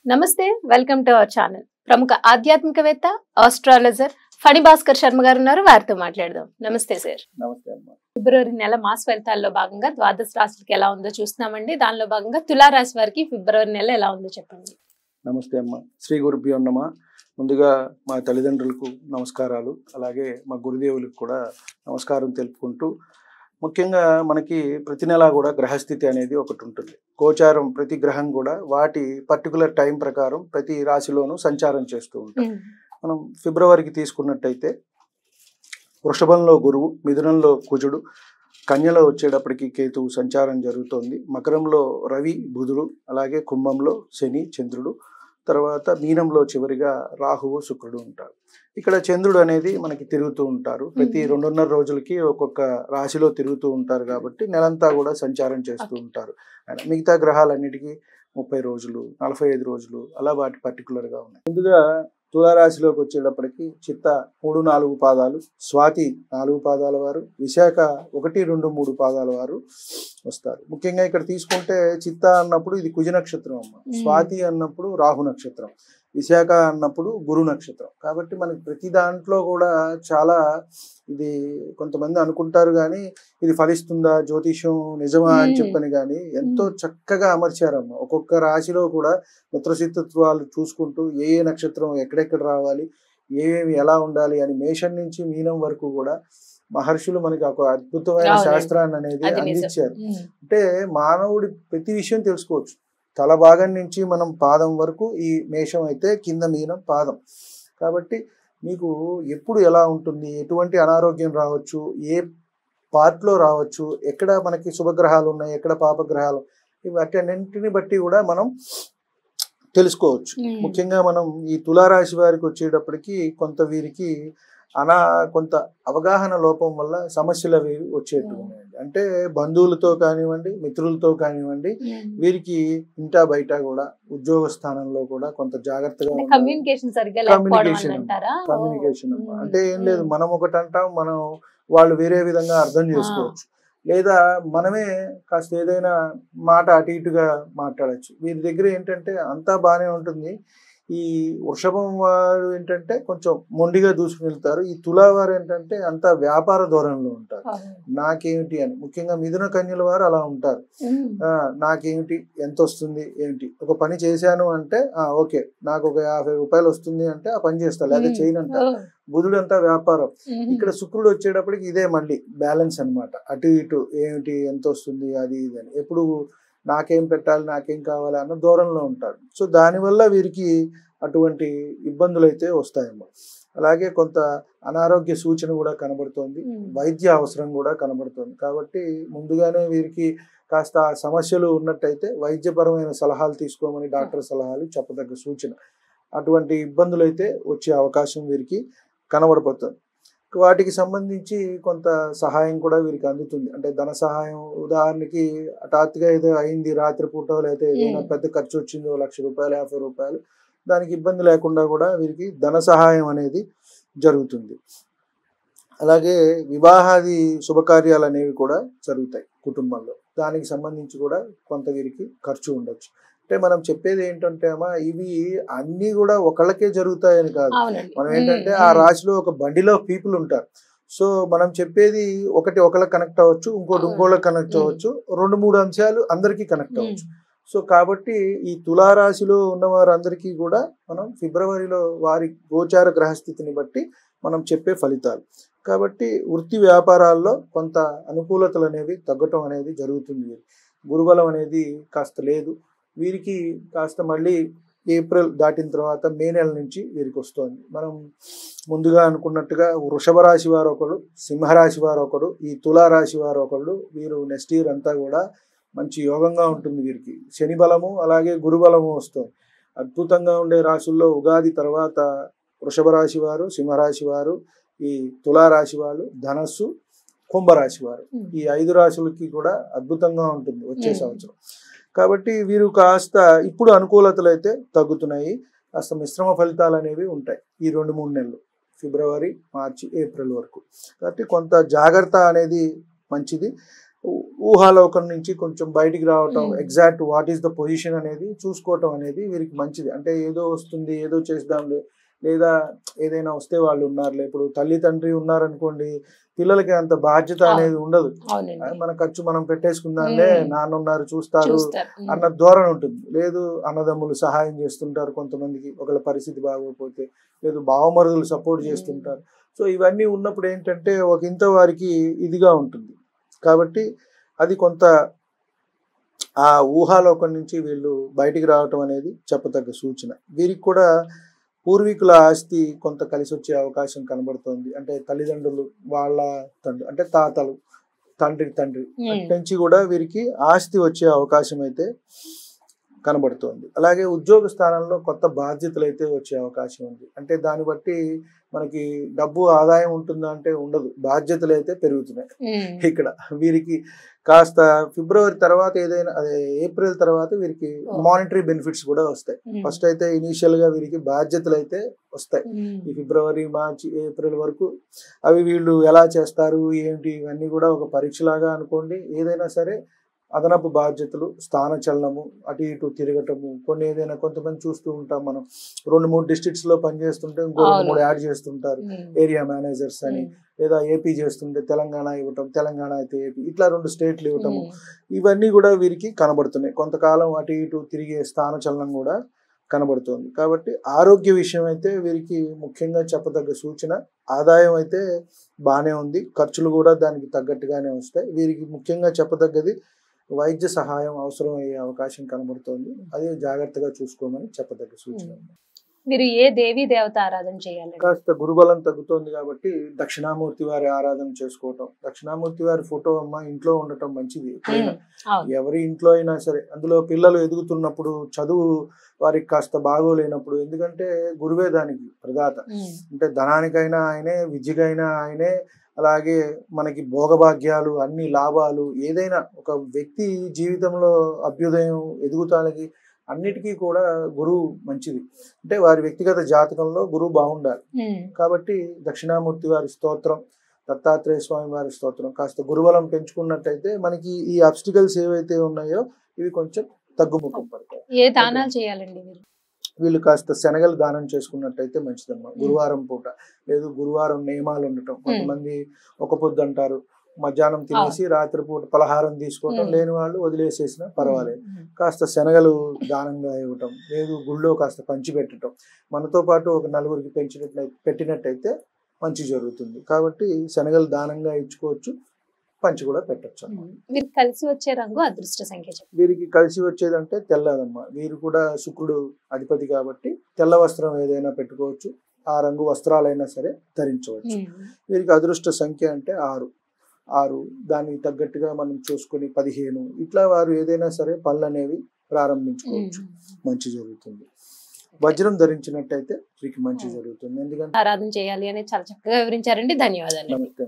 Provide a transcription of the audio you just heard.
నమస్తే, welcome to our channel. ప్రముఖ ఆధ్యాత్మికవేత్త, ఆస్ట్రాలజర్ ఫణి భాస్కర్ శర్మ గారు ఉన్నారు. వారితో మాట్లాడదాం. నమస్తే సార్. నమస్తే అమ్మా. ఫిబ్రవరి నెల మాస ఫలితాల్లో భాగంగా ద్వాదశ రాశులకి ఎలా ఉందో చూస్తున్నామండి. దానిలో భాగంగా తులారాశి వారికి ఫిబ్రవరి నెల ఎలా ఉందో చెప్పండి. నమస్తే అమ్మా. శ్రీ గురుభ్యో నమః. ముందుగా మా తల్లిదండ్రులకు నమస్కారాలు, అలాగే మా గురుదేవులకు కూడా నమస్కారం తెలుపుకుంటూ, ముఖ్యంగా మనకి ప్రతి నెల కూడా గ్రహస్థితి అనేది ఒకటి ఉంటుంది. గోచారం ప్రతి గ్రహం కూడా వాటి పర్టికులర్ టైం ప్రకారం ప్రతి రాశిలోనూ సంచారం చేస్తూ ఉంటాం. మనం ఫిబ్రవరికి తీసుకున్నట్టయితే వృషభంలో గురువు, మిథునంలో కుజుడు, కన్యలో వచ్చేటప్పటికి కేతువు సంచారం జరుగుతోంది. మకరంలో రవి, బుధుడు, అలాగే కుంభంలో శని, చంద్రుడు, తర్వాత మీనంలో చివరిగా రాహువు, శుక్రుడు ఉంటారు. ఇక్కడ చంద్రుడు అనేది మనకి తిరుగుతూ ఉంటారు. ప్రతి 2.5 రోజులకి ఒక్కొక్క రాశిలో తిరుగుతూ ఉంటారు కాబట్టి నెలంతా కూడా సంచారం చేస్తూ ఉంటారు. మిగతా గ్రహాలన్నిటికీ 30 రోజులు, 45 రోజులు అలా వాటి పర్టికులర్గా ఉన్నాయి. ముందుగా తులారాశిలోకి వచ్చేటప్పటికి చిత్త 3, 4 పాదాలు, స్వాతి 4 పాదాల వారు, విశాఖ 1, 2, 3 పాదాల వారు వస్తారు. ముఖ్యంగా ఇక్కడ తీసుకుంటే చిత్త అన్నప్పుడు ఇది కుజ నక్షత్రం అమ్మ, స్వాతి అన్నప్పుడు రాహు నక్షత్రం, విశాఖ అన్నప్పుడు గురు నక్షత్రం. కాబట్టి మనకి ప్రతి దాంట్లో కూడా చాలా ఇది కొంతమంది అనుకుంటారు కానీ ఇది ఫలిస్తుందా, జ్యోతిష్యం నిజమా అని చెప్పని కానీ ఎంతో చక్కగా అమర్చారమ్మ. ఒక్కొక్క రాశిలో కూడా మిత్రశత్రుత్వాలు చూసుకుంటూ ఏ నక్షత్రం ఎక్కడెక్కడ రావాలి, ఏమేమి ఎలా ఉండాలి అని మేషం నుంచి మీనం వరకు కూడా మహర్షులు మనకి ఒక అద్భుతమైన శాస్త్రాన్ని అనేది అందించారు. అంటే మానవుడి ప్రతి విషయం తెలుసుకోవచ్చు. తల భాగం నుంచి మనం పాదం వరకు ఈ మేషం అయితే కింద మీనం పాదం. కాబట్టి మీకు ఎప్పుడు ఎలా ఉంటుంది, ఎటువంటి అనారోగ్యం రావచ్చు, ఏ పార్ట్లో రావచ్చు, ఎక్కడ మనకి శుభగ్రహాలు ఉన్నాయి, ఎక్కడ పాపగ్రహాలు, వాటన్నింటిని బట్టి కూడా మనం తెలుసుకోవచ్చు. ముఖ్యంగా మనం ఈ తులారాశి వారికి వచ్చేటప్పటికి కొంత వీరికి కొంత అవగాహన లోపం వల్ల సమస్యలు అవి వచ్చేట్టున్నాయండి. అంటే బంధువులతో కానివ్వండి, మిత్రులతో కానివ్వండి, వీరికి ఇంటా బయట కూడా ఉద్యోగ స్థానంలో కూడా కొంత జాగ్రత్తగా కమ్యూనికేషన్ అంటే ఏం లేదు, మనం ఒకటి అంటాం, మనం వాళ్ళు వేరే విధంగా అర్థం చేసుకోవచ్చు. లేదా మనమే కాస్త ఏదైనా మాట అటు ఇటుగా మాట్లాడచ్చు. వీరి దగ్గర ఏంటంటే అంతా బాగానే ఉంటుంది. ఈ వృషభం వారు ఏంటంటే కొంచెం మొండిగా దూసుకుని వెళ్తారు. ఈ తులా వారు ఏంటంటే అంతా వ్యాపార ధోరణిలో ఉంటారు. నాకేమిటి అని, ముఖ్యంగా మిథున కన్యల వారు అలా ఉంటారు. నాకేమిటి, ఎంత వస్తుంది ఏంటి, ఒక పని చేశాను అంటే ఓకే నాకు ఒక 50 రూపాయలు వస్తుంది అంటే ఆ పని చేస్తా, లేదా చేయనంట. బుధుడు అంతా వ్యాపారం. ఇక్కడ శుక్రుడు వచ్చేటప్పటికి ఇదే మళ్ళీ బ్యాలెన్స్ అనమాట. అటు ఇటు ఏమిటి, ఎంత వస్తుంది, అది ఇది అని ఎప్పుడు నాకేం పెట్టాలి, నాకేం కావాలి అన్న ధోరణిలో ఉంటారు. సో దానివల్ల వీరికి అటువంటి ఇబ్బందులు అయితే వస్తాయమ్మా. అలాగే కొంత అనారోగ్య సూచన కూడా కనబడుతోంది, వైద్య అవసరం కూడా కనబడుతోంది. కాబట్టి ముందుగానే వీరికి కాస్త సమస్యలు ఉన్నట్టయితే వైద్యపరమైన సలహాలు తీసుకోమని డాక్టర్ సలహాలు చెప్పదగ్గ సూచన. అటువంటి ఇబ్బందులు అయితే వచ్చే అవకాశం వీరికి కనబడిపోతుంది. వాటికి సంబంధించి కొంత సహాయం కూడా వీరికి అందుతుంది. అంటే ధన సహాయం, ఉదాహరణకి హఠాత్తుగా ఏదో అయింది రాత్రిపూట, లేకపోతే ఏదైనా పెద్ద ఖర్చు వచ్చిందో 1,00,000 రూపాయలు, 50 రూపాయలు, దానికి ఇబ్బంది లేకుండా కూడా వీరికి ధన సహాయం అనేది జరుగుతుంది. అలాగే వివాహాది శుభకార్యాలు అనేవి కూడా జరుగుతాయి కుటుంబంలో. దానికి సంబంధించి కూడా కొంత వీరికి ఖర్చు ఉండొచ్చు. అంటే మనం చెప్పేది ఏంటంటే అమ్మా, ఇవి అన్నీ కూడా ఒకళ్ళకే జరుగుతాయని కాదు. మనం ఏంటంటే ఆ రాశిలో ఒక బండిలో పీపుల్ ఉంటారు. సో మనం చెప్పేది ఒకటి ఒకళ్ళకి కనెక్ట్ అవ్వచ్చు, ఇంకోళ్ళకి కనెక్ట్ అవ్వచ్చు, 2-3 అంశాలు అందరికీ కనెక్ట్ అవ్వచ్చు. సో కాబట్టి ఈ తులారాశిలో ఉన్న వారందరికీ కూడా మనం ఫిబ్రవరిలో వారి గోచార గ్రహస్థితిని బట్టి మనం చెప్పే ఫలితాలు. కాబట్టి వృత్తి వ్యాపారాల్లో కొంత అనుకూలతలు అనేవి తగ్గటం అనేది జరుగుతుంది. గురుబలం అనేది కాస్త లేదు వీరికి. కాస్త మళ్ళీ ఏప్రిల్ దాటిన తర్వాత మే నెల నుంచి వీరికి వస్తుంది. మనం ముందుగా అనుకున్నట్టుగా వృషభ రాశి వారు ఒకరు, సింహరాశి వారు ఒకరు, ఈ తులారాశి వారు ఒకళ్ళు. వీరు నెక్స్ట్ ఇయర్ అంతా కూడా మంచి యోగంగా ఉంటుంది వీరికి. శని బలము అలాగే గురుబలము వస్తుంది. అద్భుతంగా ఉండే రాశుల్లో ఉగాది తర్వాత వృషభ రాశి వారు, సింహరాశి వారు, ఈ తులారాశి వారు, ధనస్సు, కుంభరాశి వారు, ఈ 5 రాశులకి కూడా అద్భుతంగా ఉంటుంది వచ్చే సంవత్సరం. కాబట్టి వీరు కాస్త ఇప్పుడు అనుకూలతలు అయితే తగ్గుతున్నాయి. కాస్త మిశ్రమ ఫలితాలు అనేవి ఉంటాయి ఈ 2-3 నెలలు, ఫిబ్రవరి, మార్చి, ఏప్రిల్ వరకు. కాబట్టి కొంత జాగ్రత్త అనేది మంచిది. ఊహాలోకం నుంచి కొంచెం బయటికి రావటం, Hmm. Exact what is the position అనేది చూసుకోవటం అనేది వీరికి మంచిది. అంటే ఏదో వస్తుంది, ఏదో చేద్దాంలే, లేదా ఏదైనా వస్తే వాళ్ళు ఉన్నారులే. ఇప్పుడు తల్లి తండ్రి ఉన్నారనుకోండి, పిల్లలకి అంత బాధ్యత అనేది ఉండదు. అవునండి. మన ఖర్చు మనం పెట్టేసుకుందాంలే, నాన్న ఉన్నారు చూస్తారు చూస్తారు. అన్న ధోరణి ఉంటుంది. లేదు, అన్నదమ్ములు సహాయం చేస్తుంటారు కొంతమందికి, ఒకళ్ళ పరిస్థితి బాగోకపోతే, లేదు బావమరుదులు సపోర్ట్ చేస్తుంటారు. సో ఇవన్నీ ఉన్నప్పుడు ఏంటంటే ఒక ఇంత వారికి ఇదిగా ఉంటుంది. కాబట్టి అది కొంత ఆ ఊహాలోకం నుంచి వీళ్ళు బయటికి రావటం అనేది చెప్పదగ్గ సూచన. వీరికి కూడా పూర్వీకుల ఆస్తి కొంత కలిసి వచ్చే అవకాశం కనబడుతోంది. అంటే తల్లిదండ్రులు వాళ్ళ తండ్రి అంటే తాతలు, తండ్రి అటు నుంచి కూడా వీరికి ఆస్తి వచ్చే అవకాశం అయితే కనబడుతోంది. అలాగే ఉద్యోగ స్థానంలో కొత్త బాధ్యతలు అయితే వచ్చే అవకాశం ఉంది. అంటే దాన్ని బట్టి మనకి డబ్బు ఆదాయం ఉంటుందా అంటే ఉండదు, బాధ్యతలు అయితే పెరుగుతున్నాయి ఇక్కడ వీరికి. కాస్త ఫిబ్రవరి తర్వాత ఏదైనా అదే ఏప్రిల్ తర్వాత వీరికి మానిటరీ బెనిఫిట్స్ కూడా వస్తాయి. ఫస్ట్ అయితే ఇనీషియల్ గా వీరికి బాధ్యతలు అయితే వస్తాయి. ఈ ఫిబ్రవరి, మార్చి, ఏప్రిల్ వరకు అవి వీళ్ళు ఎలా చేస్తారు ఏంటి ఇవన్నీ కూడా ఒక పరీక్షలాగా అనుకోండి. ఏదైనా సరే అదనపు బాధ్యతలు, స్థానచలనము, అటు ఇటు తిరగటము, కొన్ని ఏదైనా కొంతమంది చూస్తూ ఉంటాం మనం, 2-3 డిస్ట్రిక్ట్స్ లో పనిచేస్తుంటే ఇంకో 2-3 యాడ్ చేస్తుంటారు, ఏరియా మేనేజర్స్ అని. లేదా ఏపీ చేస్తుంటే తెలంగాణ ఇవ్వటం, తెలంగాణ అయితే ఏపీ, ఇట్లా 2 స్టేట్లు ఇవ్వటము, ఇవన్నీ కూడా వీరికి కనబడుతున్నాయి. కొంతకాలం అటు ఇటు తిరిగే స్థానచలనం కూడా కనబడుతుంది. కాబట్టి ఆరోగ్య విషయం అయితే వీరికి ముఖ్యంగా చెప్పదగ్గ సూచన. ఆదాయం అయితే బాగానే ఉంది, ఖర్చులు కూడా దానికి తగ్గట్టుగానే వస్తాయి. వీరికి ముఖ్యంగా చెప్పదగ్గది వైద్య సహాయం అవసరం అయ్యే అవకాశం కనబడుతోంది. అది జాగ్రత్తగా చూసుకోమని చెప్పదగ్గ సూచన. మీరు ఏ దేవీ దేవత ఆరాధన చేయాలి? కాస్త గురుబలం తగ్గుతోంది కాబట్టి దక్షిణామూర్తి వారి ఆరాధన చేసుకోవటం. దక్షిణామూర్తి వారి ఫోటో అమ్మ ఇంట్లో ఉండటం మంచిది. ఎవరి ఇంట్లో అయినా సరే, అందులో పిల్లలు ఎదుగుతున్నప్పుడు, చదువు వారికి కాస్త బాగోలేనప్పుడు, ఎందుకంటే గురువే దానికి ప్రదాత. అంటే ధనానికైనా ఆయనే, విద్యకైనా ఆయనే, అలాగే మనకి భోగభాగ్యాలు, అన్ని లాభాలు, ఏదైనా ఒక వ్యక్తి జీవితంలో అభ్యుదయం, ఎదుగుతానికి అన్నిటికీ కూడా గురువు మంచిది. అంటే వారి వ్యక్తిగత జాతకంలో గురువు బాగుండాలి. కాబట్టి దక్షిణామూర్తి వారి స్తోత్రం, దత్తాత్రేయ స్వామి వారి స్తోత్రం, కాస్త గురుబలం పెంచుకున్నట్టయితే మనకి ఈ అబ్స్టికల్స్ ఏవైతే ఉన్నాయో ఇవి కొంచెం తగ్గుముఖం పడతాయి. ఏ దానాలు చేయాలండి వీళ్ళు కాస్త శనగలు దానం చేసుకున్నట్టయితే మంచిదమ్మా. గురువారం పూట, లేదు గురువారం నియమాలు ఉండటం. కొంతమంది ఒక పొద్దు అంటారు, మధ్యాహ్నం తినేసి రాత్రిపూట పలహారం తీసుకోవటం, లేని వాళ్ళు వదిలేసేసినా పర్వాలేదు. కాస్త శనగలు దానంగా ఇవ్వటం, లేదు గుళ్ళో కాస్త పంచి పెట్టడం, మనతో పాటు ఒక నలుగురికి పెట్టినట్టయితే మంచి జరుగుతుంది. కాబట్టి శనగలు దానంగా ఇచ్చుకోవచ్చు, పంచి కూడా పెట్టచ్చు. వీరికి కలిసి వచ్చే రంగు, అదృష్ట సంఖ్య? వీరికి కలిసి వచ్చేదంటే తెల్లదమ్మా. వీరు కూడా శుక్రుడు అధిపతి కాబట్టి తెల్ల వస్త్రం ఏదైనా పెట్టుకోవచ్చు, ఆ రంగు వస్త్రాలైనా సరే ధరించవచ్చు. వీరికి అదృష్ట సంఖ్య అంటే 6. దానికి తగ్గట్టుగా మనం చూసుకుని 15, ఇట్లా వారు ఏదైనా సరే పనులు అనేవి ప్రారంభించుకోవచ్చు, మంచి జరుగుతుంది. వజ్రం ధరించినట్టయితే వీరికి మంచి జరుగుతుంది. ఎందుకంటే ఆరాధన చేయాలి అనేది చాలా చక్కగా వివరించారండి. ధన్యవాదాలు. నమస్తే.